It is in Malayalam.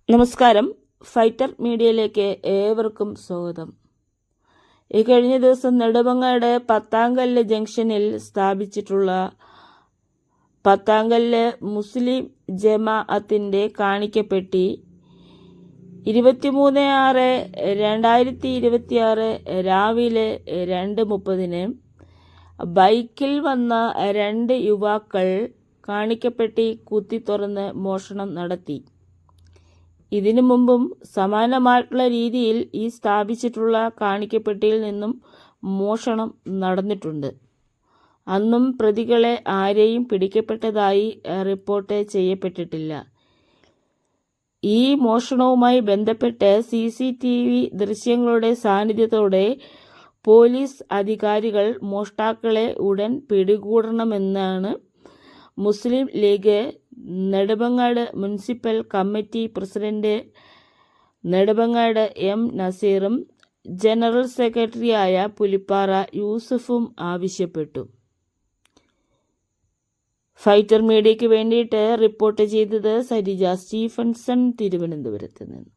നമസ്കാരം. ഫൈറ്റർ മീഡിയയിലേക്ക് ഏവർക്കും സ്വാഗതം. ഈ കഴിഞ്ഞ ദിവസം നെടുമങ്ങാട് പത്താങ്കല്ല് ജംഗ്ഷനിൽ സ്ഥാപിച്ചിട്ടുള്ള പത്താങ്കല്ല് മുസ്ലിം ജമാഅത്തിൻ്റെ കാണിക്കപ്പെട്ടി 23/6/2026 രാവിലെ 2:30 ബൈക്കിൽ വന്ന 2 യുവാക്കൾ കാണിക്കപ്പെട്ടി കുത്തിത്തുറന്ന് മോഷണം നടത്തി. ഇതിനു മുമ്പും സമാനമായിട്ടുള്ള രീതിയിൽ ഈ സ്ഥാപിച്ചിട്ടുള്ള കാണിക്കപ്പെട്ടിയിൽ നിന്നും മോഷണം നടന്നിട്ടുണ്ട്. അന്നും പ്രതികളെ ആരെയും പിടിക്കപ്പെട്ടതായി റിപ്പോർട്ട് ചെയ്യപ്പെട്ടിട്ടില്ല. ഈ മോഷണവുമായി ബന്ധപ്പെട്ട് CCTV ദൃശ്യങ്ങളുടെ സാന്നിധ്യത്തോടെ പോലീസ് അധികാരികൾ മോഷ്ടാക്കളെ ഉടൻ പിടികൂടണമെന്നാണ് Muslim League Nedumangad municipal committee president Nedumangad M. നസീറും ജനറൽ സെക്രട്ടറിയായ പുലിപ്പാറ യൂസുഫും ആവശ്യപ്പെട്ടു. ഫൈറ്റർ മീഡിയയ്ക്ക് വേണ്ടിയിട്ട് റിപ്പോർട്ട് ചെയ്തത് സരിജ സ്റ്റീഫൻസൺ, തിരുവനന്തപുരത്ത് നിന്ന്.